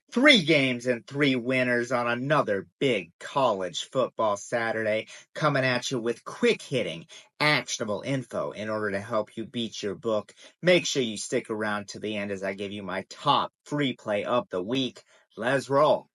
Three games and three winners on another big college football Saturday, coming at you with quick hitting, actionable info in order to help you beat your book. Make sure you stick around to the end as I give you my top free play of the week. Let's roll.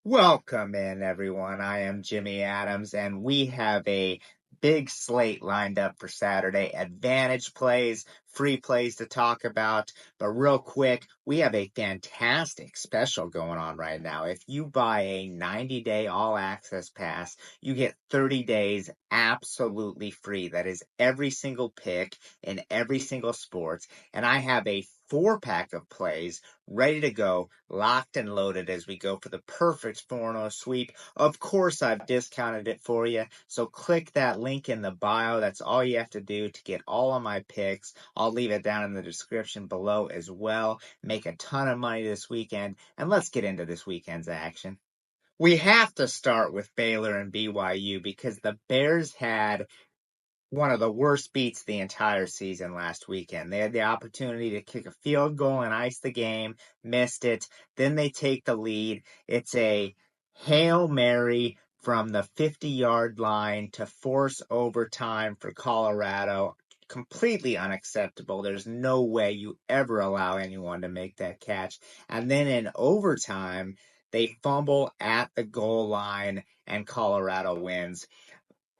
Welcome in, everyone. I am Jimmy Adams, and we have a big slate lined up for Saturday. Advantage plays, free plays to talk about. But real quick, we have a fantastic special going on right now. If you buy a 90-day all-access pass, you get 30 days absolutely free. That is every single pick in every single sport. And I have a 4-pack of plays ready to go, locked and loaded as we go for the perfect 4-0 sweep. Of course, I've discounted it for you, so click that link in the bio. That's all you have to do to get all of my picks. I'll leave it down in the description below as well. Make a ton of money this weekend, and let's get into this weekend's action. We have to start with Baylor and BYU because the Bears had one of the worst beats the entire season last weekend. They had the opportunity to kick a field goal and ice the game, missed it. Then they take the lead. It's a Hail Mary from the 50-yard line to force overtime for Colorado. Completely unacceptable. There's no way you ever allow anyone to make that catch. And then in overtime, they fumble at the goal line and Colorado wins.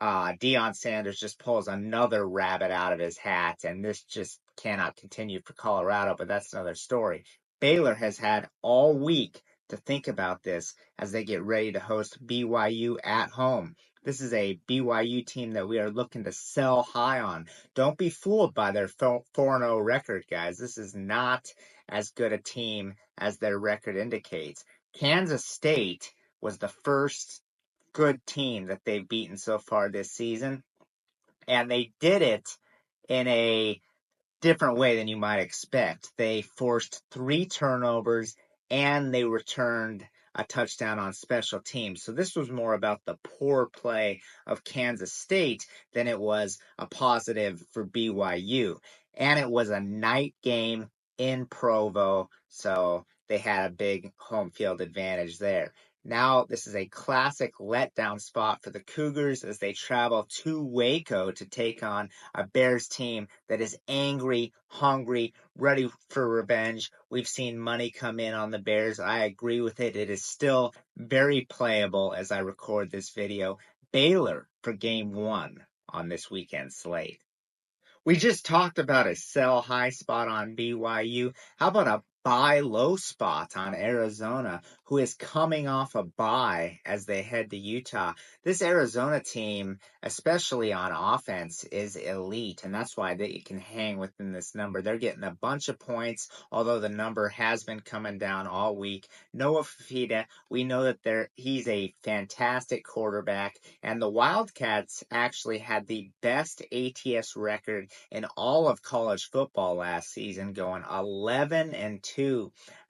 Deion Sanders just pulls another rabbit out of his hat, and this just cannot continue for Colorado, but that's another story. Baylor has had all week to think about this as they get ready to host BYU at home. This is a BYU team that we are looking to sell high on. Don't be fooled by their 4-0 record, guys. This is not as good a team as their record indicates. Kansas State was the first good team that they've beaten so far this season, and they did it in a different way than you might expect. They forced 3 turnovers and they returned a touchdown on special teams. So this was more about the poor play of Kansas State than it was a positive for BYU. And it was a night game in Provo, so they had a big home field advantage there. Now, this is a classic letdown spot for the Cougars as they travel to Waco to take on a Bears team that is angry, hungry, ready for revenge. We've seen money come in on the Bears. I agree with it. It is still very playable as I record this video. Baylor for game 1 on this weekend slate. We just talked about a sell high spot on BYU. How about a buy low spot on Arizona, who is coming off a bye as they head to Utah? This Arizona team, especially on offense, is elite, and that's why they can hang within this number. They're getting a bunch of points, although the number has been coming down all week. Noah Fifita, we know that he's a fantastic quarterback, and the Wildcats actually had the best ATS record in all of college football last season, going 11-2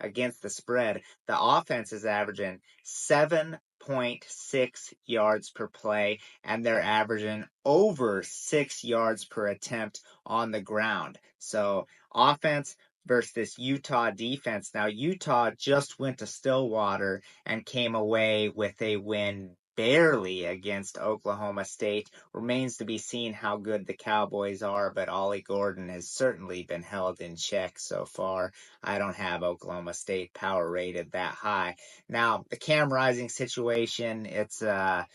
against the spread. The offense is averaging 7.6 yards per play, and they're averaging over 6 yards per attempt on the ground. So offense versus this Utah defense. Now, Utah just went to Stillwater and came away with a win barely against Oklahoma State. Remains to be seen how good the Cowboys are, but Ollie Gordon has certainly been held in check so far. I don't have Oklahoma State power rated that high. Now, the Cam Rising situation, it's a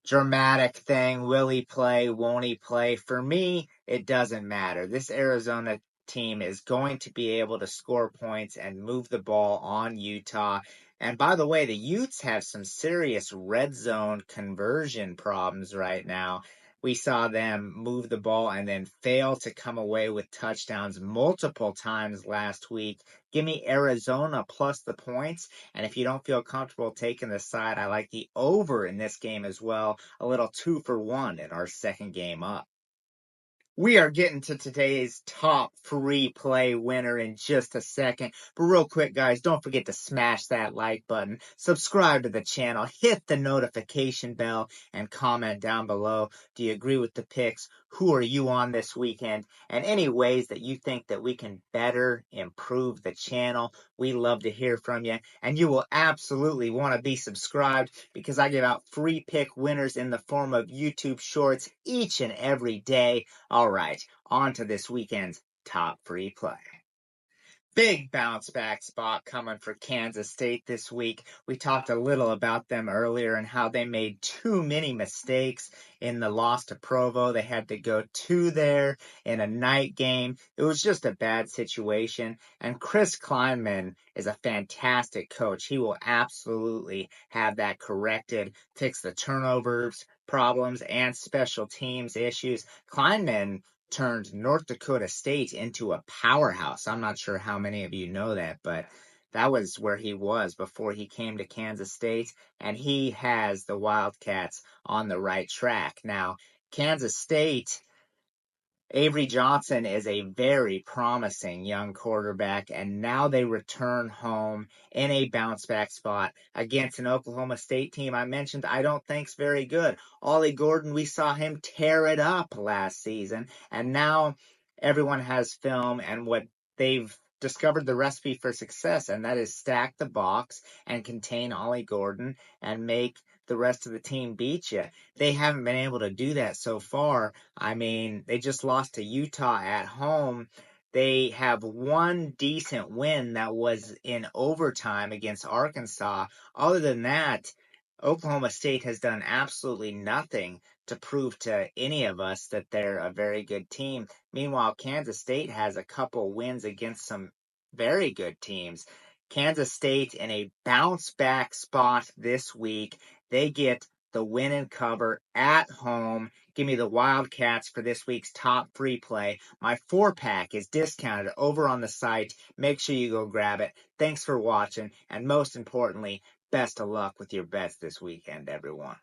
dramatic thing. Will he play? Won't he play? For me, it doesn't matter. This Arizona team is going to be able to score points and move the ball on Utah. And by the way, the Utes have some serious red zone conversion problems right now. We saw them move the ball and then fail to come away with touchdowns multiple times last week. Give me Arizona plus the points. And if you don't feel comfortable taking the side, I like the over in this game as well. A little 2-for-1 in our second game up. We are getting to today's top free play winner in just a second. But real quick, guys, don't forget to smash that like button, subscribe to the channel, hit the notification bell, and comment down below. Do you agree with the picks? Who are you on this weekend? And any ways that you think that we can better improve the channel. We love to hear from you. And you will absolutely want to be subscribed because I give out free pick winners in the form of YouTube shorts each and every day. All right, on to this weekend's top free play. Big bounce back spot coming for Kansas State this week. We talked a little about them earlier and how they made too many mistakes in the loss to Provo. They had to go to there in a night game. It was just a bad situation. And Chris Kleinman is a fantastic coach. He will absolutely have that corrected, fix the turnovers problems and special teams issues. Kleinman turned North Dakota State into a powerhouse. I'm not sure how many of you know that, but that was where he was before he came to Kansas State, and he has the Wildcats on the right track. Now, Kansas State, Avery Johnson is a very promising young quarterback, and now they return home in a bounce back spot against an Oklahoma State team I mentioned I don't think's very good. Ollie Gordon, we saw him tear it up last season, and now everyone has film and what they've discovered the recipe for success, and that is stack the box and contain Ollie Gordon and make the rest of the team beat you. They haven't been able to do that so far. I mean, they just lost to Utah at home. They have one decent win that was in overtime against Arkansas. Other than that, Oklahoma State has done absolutely nothing to prove to any of us that they're a very good team. Meanwhile, Kansas State has a couple wins against some very good teams. Kansas State in a bounce back spot this week. They get the win and cover at home. Give me the Wildcats for this week's top free play. My 4-pack is discounted over on the site. Make sure you go grab it. Thanks for watching, and most importantly, best of luck with your bets this weekend, everyone.